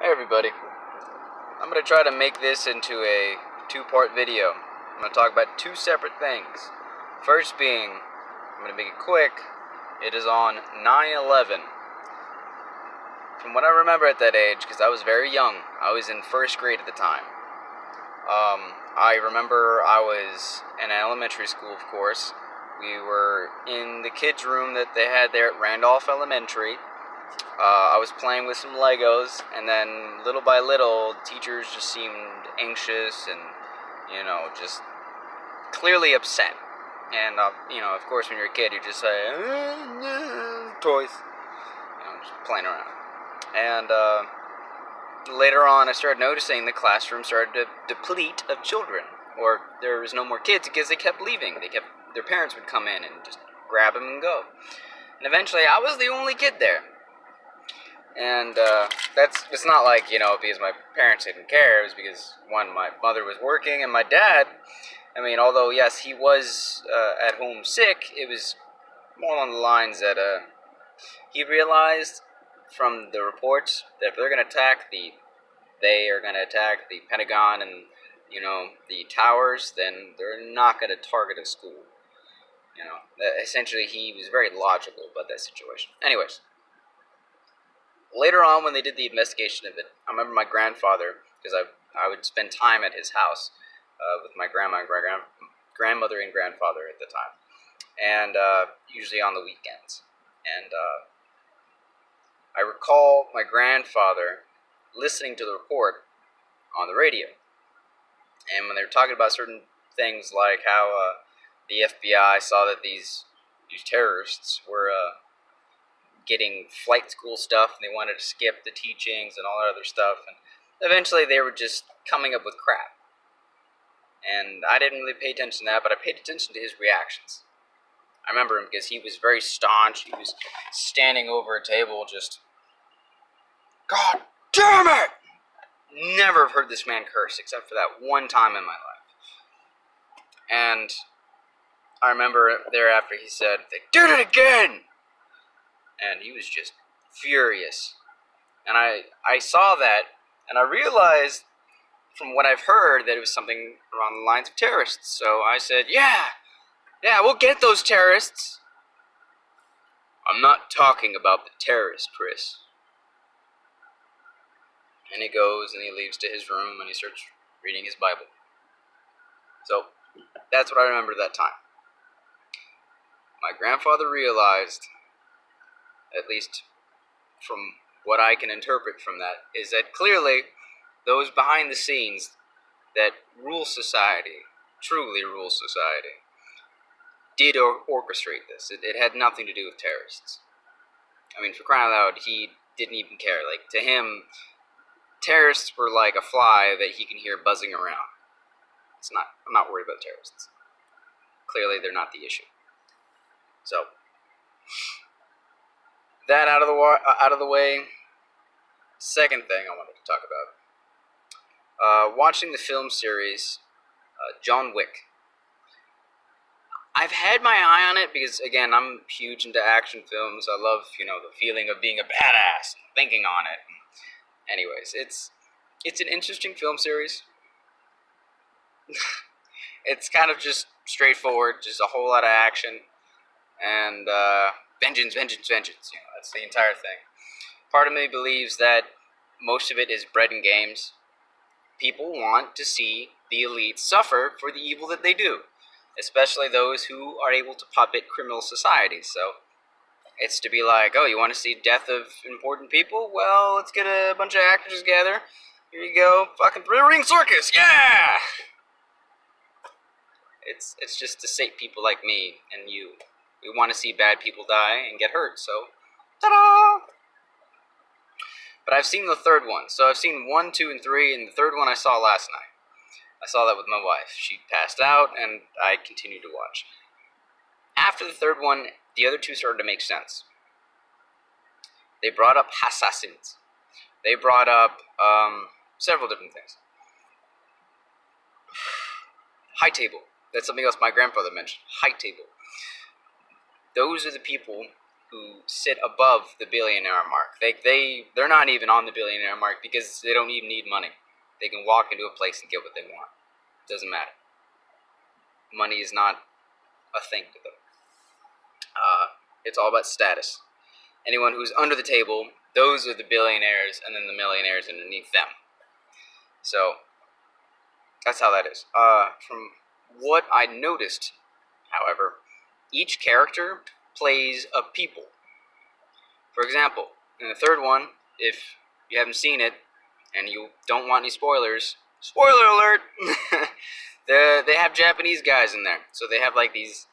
Hey everybody, I'm going to try to make this into a two-part video. I'm going to talk about two separate things. First being, I'm going to make it quick, it is on 9/11. From what I remember at that age, because I was very young, I was in first grade at the time. I remember I was in elementary school, of course. We were in the kids' room that they had there at Randolph Elementary. I was playing with some Legos, and then little by little, teachers just seemed anxious and, just clearly upset. And, of course, when you're a kid, you just say, toys, just playing around. And later on, I started noticing the classroom started to deplete of children, or there was no more kids because they kept leaving. Their parents would come in and just grab them and go. And eventually, I was the only kid there. And it's not like, because my parents didn't care. It was because, one, my mother was working, and my dad, although, yes, he was at home sick, it was more along the lines that he realized from the reports that if they're going to attack they are going to attack the Pentagon and, the towers, then they're not going to target a school. Essentially, he was very logical about that situation. Anyways. Later on, when they did the investigation of it, I remember my grandfather, because I would spend time at his house with my grandma and grandmother and grandfather at the time, and usually on the weekends. And I recall my grandfather listening to the report on the radio, and when they were talking about certain things like how the FBI saw that these terrorists were getting flight school stuff, and they wanted to skip the teachings and all that other stuff, and eventually they were just coming up with crap. And I didn't really pay attention to that, but I paid attention to his reactions. I remember him because he was very staunch. He was standing over a table just, God damn it! Never have heard this man curse except for that one time in my life. And I remember thereafter he said, "They did it again!" And he was just furious. And I saw that, and I realized from what I've heard that it was something along the lines of terrorists. So I said, yeah, we'll get those terrorists. I'm not talking about the terrorists, Chris. And he goes and he leaves to his room and he starts reading his Bible. So that's what I remember that time. My grandfather realized, at least from what I can interpret from that, is that clearly those behind the scenes that rule society, truly rule society, did orchestrate this. It had nothing to do with terrorists. For crying out loud, he didn't even care. Like, to him, terrorists were like a fly that he can hear buzzing around. I'm not worried about terrorists. Clearly, they're not the issue. So, that out of the way. Second thing I wanted to talk about. Watching the film series, John Wick. I've had my eye on it because, again, I'm huge into action films. I love, the feeling of being a badass, thinking on it. Anyways, it's an interesting film series. It's kind of just straightforward, just a whole lot of action, and vengeance, vengeance, vengeance. That's the entire thing. Part of me believes that most of it is bread and games. People want to see the elite suffer for the evil that they do, especially those who are able to puppet criminal societies. So it's to be like, oh, you want to see death of important people? Well, let's get a bunch of actors together. Here you go, fucking three-ring circus, yeah! It's just to sate people like me and you. We want to see bad people die and get hurt, so ta-da! But I've seen the third one. So I've seen 1, 2, and 3, and the third one I saw last night. I saw that with my wife. She passed out, and I continued to watch. After the third one, the other two started to make sense. They brought up Hassassins. They brought up several different things. High table. That's something else my grandfather mentioned. High table. Those are the people who sit above the billionaire mark. They're not even on the billionaire mark because they don't even need money. They can walk into a place and get what they want. It doesn't matter. Money is not a thing to them. It's all about status. Anyone who's under the table, those are the billionaires, and then the millionaires underneath them. So that's how that is. From what I noticed, however, each character plays a people. For example, in the third one, if you haven't seen it and you don't want any spoilers, spoiler alert! They have Japanese guys in there. So they have like these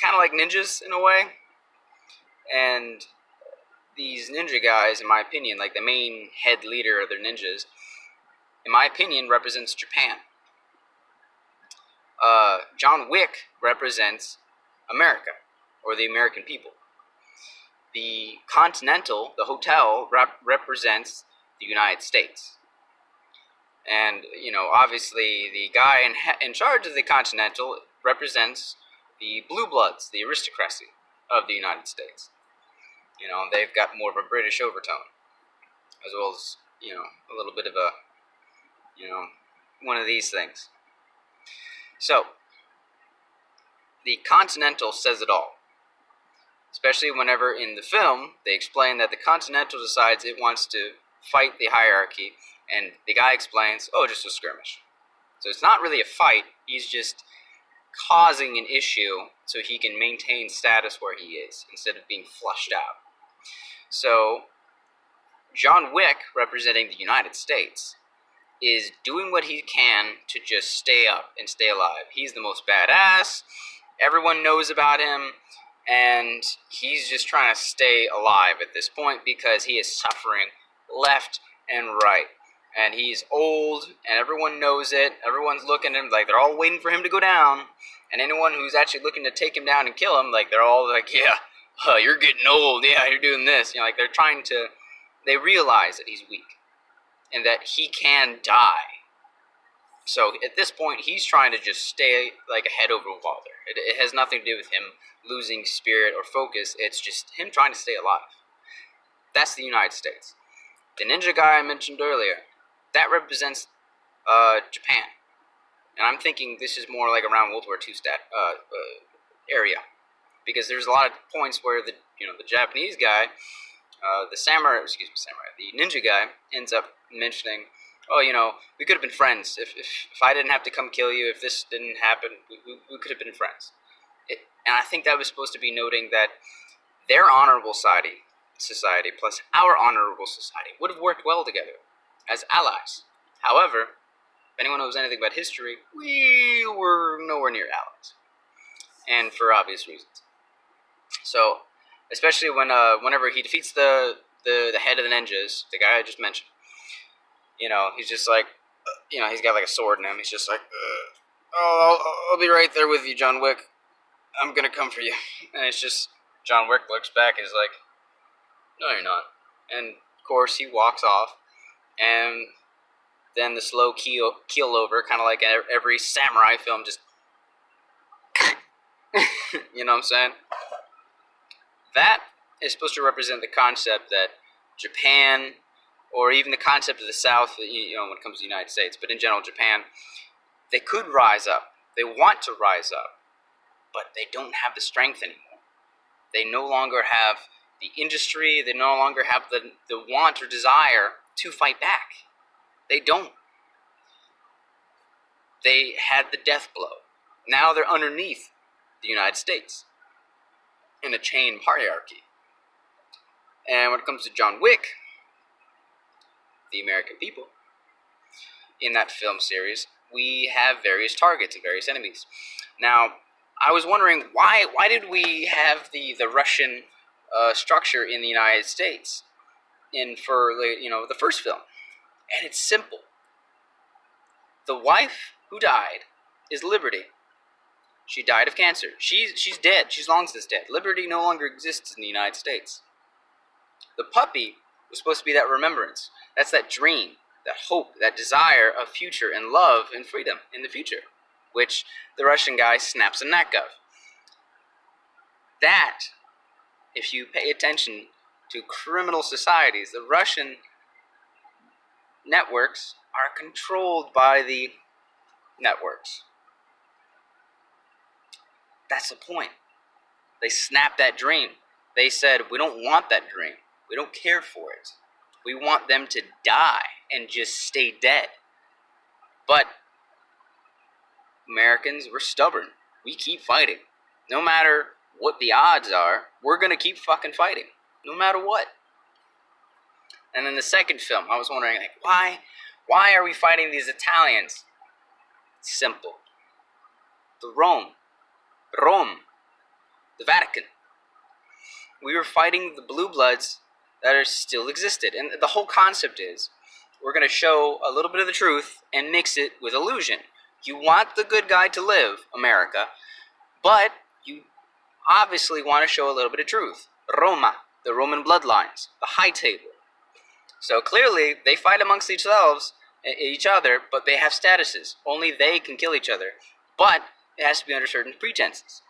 kind of like ninjas in a way. And these ninja guys, in my opinion, like the main head leader of their ninjas, in my opinion, represents Japan. John Wick represents America, or the American people. The Continental, the hotel, represents the United States. And, you know, obviously the guy in charge of the Continental represents the blue bloods, the aristocracy of the United States. You know, they've got more of a British overtone, as well as, you know, a little bit of a, you know, one of these things. So, the Continental says it all. Especially whenever in the film, they explain that the Continental decides it wants to fight the hierarchy, and the guy explains, oh, just a skirmish. So it's not really a fight, he's just causing an issue so he can maintain status where he is, instead of being flushed out. So, John Wick, representing the United States, is doing what he can to just stay up and stay alive. He's the most badass, everyone knows about him, and he's just trying to stay alive at this point because he is suffering left and right. And he's old, and everyone knows it. Everyone's looking at him like they're all waiting for him to go down. And anyone who's actually looking to take him down and kill him, like they're all like, yeah, you're getting old. Yeah, you're doing this. You know, like they're trying to. They realize that he's weak, and that he can die. So at this point, he's trying to just stay like a head over water. It has nothing to do with him losing spirit or focus. It's just him trying to stay alive. That's the United States. The ninja guy I mentioned earlier, that represents Japan. And I'm thinking this is more like around World War II area. Because there's a lot of points where the Japanese guy, the ninja guy ends up mentioning, oh, you know, we could have been friends. If I didn't have to come kill you, if this didn't happen, we could have been friends. And I think that was supposed to be noting that their honorable society plus our honorable society would have worked well together as allies. However, if anyone knows anything about history, we were nowhere near allies. And for obvious reasons. So, especially whenever he defeats the head of the ninjas, the guy I just mentioned, you know, he's just like, you know, he's got like a sword in him. He's just like, I'll be right there with you, John Wick. I'm gonna come for you. And it's just, John Wick looks back and is like, no, you're not. And of course, he walks off, and then the slow keel over, kind of like every samurai film, just, you know what I'm saying? That is supposed to represent the concept that Japan, or even the concept of the South, you know, when it comes to the United States, but in general, Japan, they could rise up. They want to rise up, but they don't have the strength anymore. They no longer have the industry. They no longer have the want or desire to fight back. They don't. They had the death blow. Now they're underneath the United States in a chain hierarchy. And when it comes to John Wick, the American people, in that film series, we have various targets and various enemies. Now, I was wondering, why did we have the Russian structure in the United States for the first film? And it's simple. The wife who died is Liberty. She died of cancer. She's dead. She's long since dead. Liberty no longer exists in the United States. The puppy was supposed to be that remembrance. That's that dream, that hope, that desire of future and love and freedom in the future, which the Russian guy snaps a neck of. that, if you pay attention to criminal societies, the Russian networks are controlled by the networks. That's the point. They snapped that dream. They said, we don't want that dream. We don't care for it. We want them to die and just stay dead. But Americans, we're stubborn. We keep fighting. No matter what the odds are, we're going to keep fucking fighting. No matter what. And in the second film, I was wondering, like, why are we fighting these Italians? It's simple. The Rome, the Vatican. We were fighting the blue bloods that are still existed. And the whole concept is, we're going to show a little bit of the truth and mix it with illusion. You want the good guy to live, America, but you obviously want to show a little bit of truth. Roma, the Roman bloodlines, the high table. So clearly, they fight amongst each other, but they have statuses. Only they can kill each other. But it has to be under certain pretenses.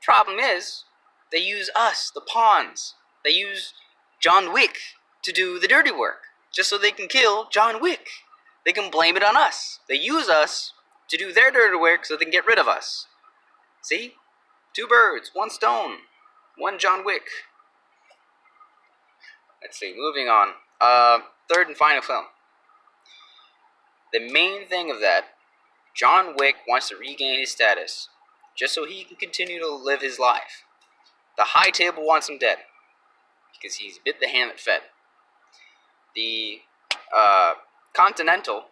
Problem is, they use us, the pawns. They use John Wick to do the dirty work, just so they can kill John Wick. They can blame it on us. They use us to do their dirty work so they can get rid of us. See? 2 birds, 1 stone, 1 John Wick. Let's see, moving on. Third and final film. The main thing of that, John Wick wants to regain his status, just so he can continue to live his life. The high table wants him dead, because he's bit the hand that fed. The Continental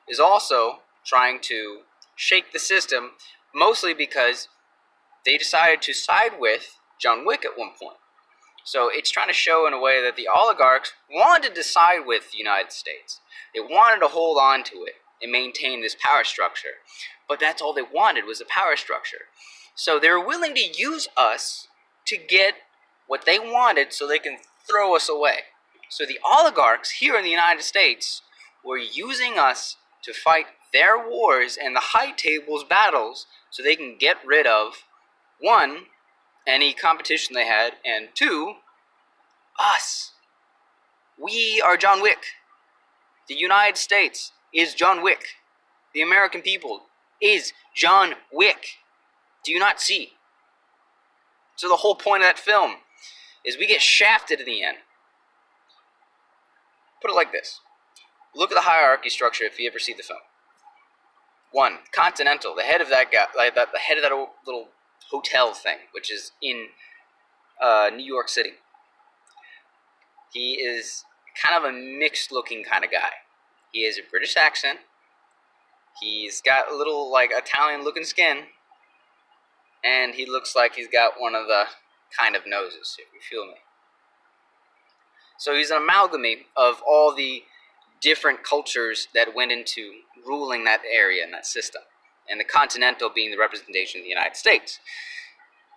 is also trying to shake the system, mostly because they decided to side with John Wick at one point. So it's trying to show in a way that the oligarchs wanted to side with the United States. They wanted to hold on to it and maintain this power structure. But that's all they wanted, was the power structure. So they were willing to use us to get what they wanted so they can throw us away. So the oligarchs here in the United States were using us to fight their wars and the high table's battles so they can get rid of, 1, any competition they had, and 2, us. We are John Wick. The United States is John Wick. The American people is John Wick. Do you not see? So the whole point of that film is we get shafted in the end. Put it like this. Look at the hierarchy structure if you ever see the film. 1, Continental, the head of that guy, the head of that little hotel thing, which is in New York City. He is kind of a mixed-looking kind of guy. He has a British accent. He's got a little, Italian-looking skin. And he looks like he's got one of the kind of noses, if you feel me. So he's an amalgam of all the different cultures that went into ruling that area and that system. And the Continental being the representation of the United States.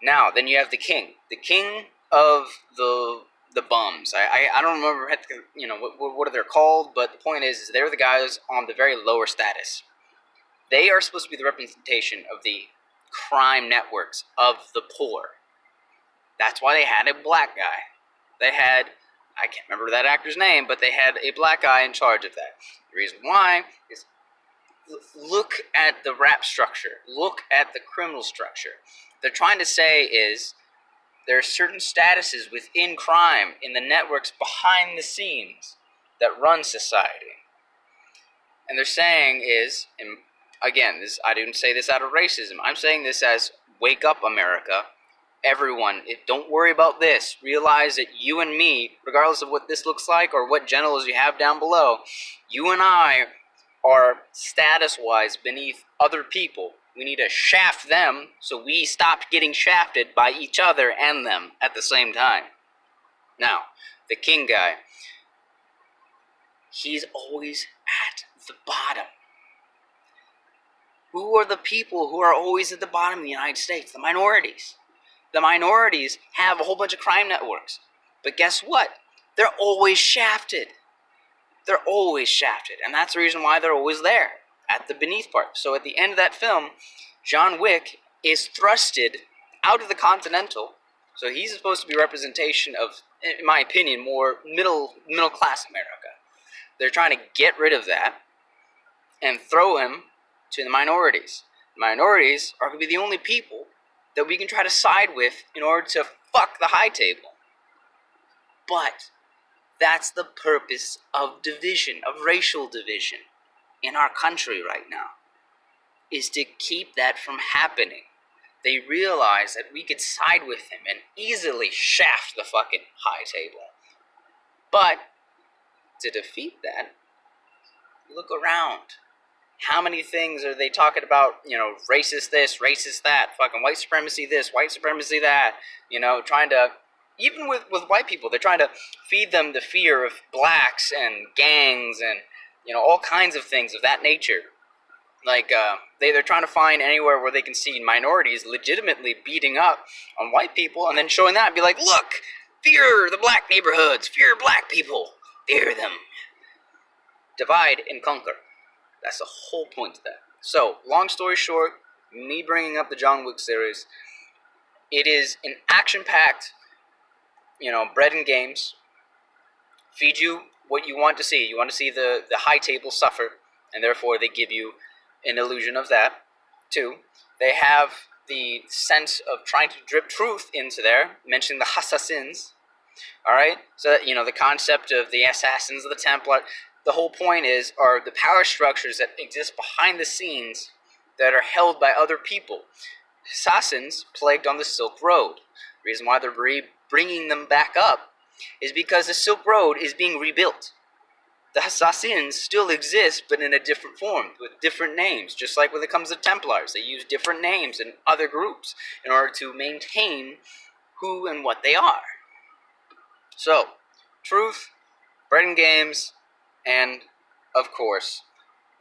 Now, then you have the king. The king of the bums. I don't remember what they're called, but the point is they're the guys on the very lower status. They are supposed to be the representation of the crime networks of the poor. That's why they had a black guy. They had, I can't remember that actor's name, but they had a black guy in charge of that. The reason why is, look at the rap structure. Look at the criminal structure. They're trying to say is there are certain statuses within crime in the networks behind the scenes that run society. And they're saying is, and again, I didn't say this out of racism. I'm saying this as, wake up, America. Everyone, don't worry about this. Realize that you and me, regardless of what this looks like or what genitals you have down below, you and I are status-wise beneath other people. We need to shaft them so we stop getting shafted by each other and them at the same time. Now, the king guy, he's always at the bottom. Who are the people who are always at the bottom of the United States? The minorities. The minorities have a whole bunch of crime networks. But guess what? They're always shafted. They're always shafted. And that's the reason why they're always there, at the beneath part. So at the end of that film, John Wick is thrusted out of the Continental. So he's supposed to be representation of, in my opinion, more middle class America. They're trying to get rid of that and throw him to the minorities. Minorities are going to be the only people that we can try to side with in order to fuck the high table. But that's the purpose of division, of racial division in our country right now, is to keep that from happening. They realized that we could side with him and easily shaft the fucking high table. But to defeat that, look around. How many things are they talking about, racist this, racist that, fucking white supremacy this, white supremacy that, trying to, even with white people, they're trying to feed them the fear of blacks and gangs and, all kinds of things of that nature. Like, they're trying to find anywhere where they can see minorities legitimately beating up on white people and then showing that and be like, look, fear the black neighborhoods, fear black people, fear them. Divide and conquer. That's the whole point of that. So, long story short, me bringing up the John Wick series, it is an action-packed, bread and games. Feed you what you want to see. You want to see the high table suffer, and therefore they give you an illusion of that. 2, they have the sense of trying to drip truth into there, mentioning the Hassassins. Alright? So that, the concept of the Assassins, of the Templars. The whole point are the power structures that exist behind the scenes that are held by other people. Hassassins plagued on the Silk Road. The reason why they're bringing them back up is because the Silk Road is being rebuilt. The Hassassins still exist, but in a different form, with different names. Just like when it comes to Templars, they use different names in other groups in order to maintain who and what they are. So, truth, bread and games, and, of course,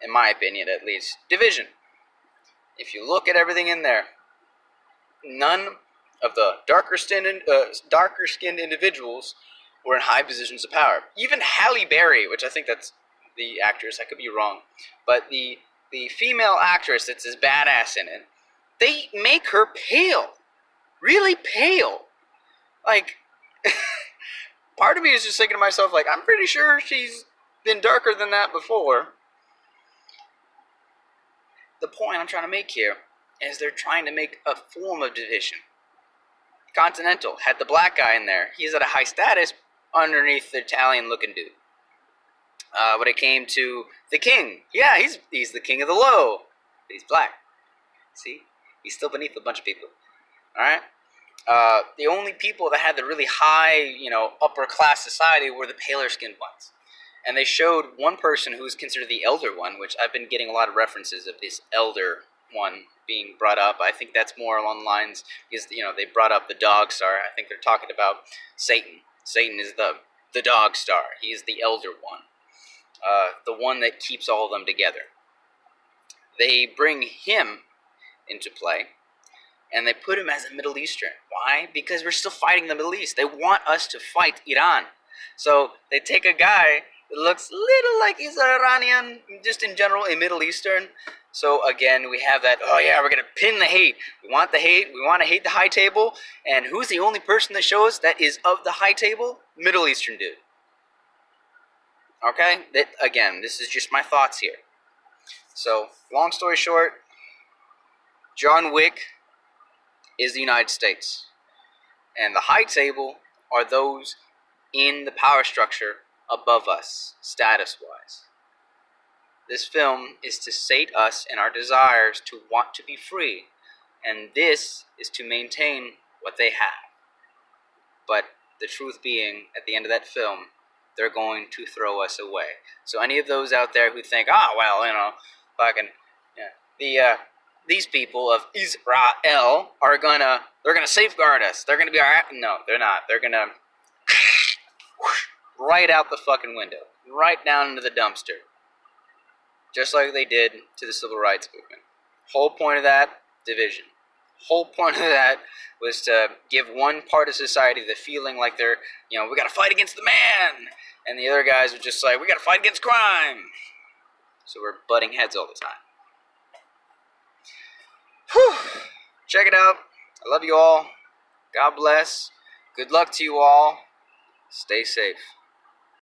in my opinion at least, division. If you look at everything in there, none of the darker-skinned individuals were in high positions of power. Even Halle Berry, which I think that's the actress, I could be wrong, but the female actress that's as badass in it, they make her pale. Really pale. Like, part of me is just thinking to myself, like, I'm pretty sure she's been darker than that before. The point I'm trying to make here is they're trying to make a form of division. Continental had the black guy in there. He's at a high status underneath the Italian-looking dude. When it came to the king, yeah, he's the king of the low, but he's black. See? He's still beneath a bunch of people. Alright? The only people that had the really high, upper-class society were the paler-skinned ones. And they showed one person who was considered the elder one, which I've been getting a lot of references of this elder one being brought up. I think that's more along the lines, because, they brought up the dog star. I think they're talking about Satan. Satan is the dog star. He is the elder one. The one that keeps all of them together. They bring him into play, and they put him as a Middle Eastern. Why? Because we're still fighting the Middle East. They want us to fight Iran. So they take a guy that looks a little like he's Iranian, just in general, a Middle Eastern. So again, we have that, oh yeah, we're going to pin the hate. We want the hate. We want to hate the high table. And who's the only person that shows that is of the high table? Middle Eastern dude. Okay? Again, this is just my thoughts here. So, long story short, John Wick is the United States. And the high table are those in the power structure above us, status-wise. This film is to sate us in our desires to want to be free, and this is to maintain what they have. But the truth being, at the end of that film, they're going to throw us away. So any of those out there who think, fucking, yeah, these people of Israel are they're gonna safeguard us. They're gonna be alright. No, they're not. They're gonna right out the fucking window, right down into the dumpster, just like they did to the civil rights movement. Whole point of that, division. Whole point of that was to give one part of society the feeling like they're, we gotta fight against the man, and the other guys are just like, we gotta fight against crime. So we're butting heads all the time. Whew. Check it out. I love you all. God bless. Good luck to you all. Stay safe.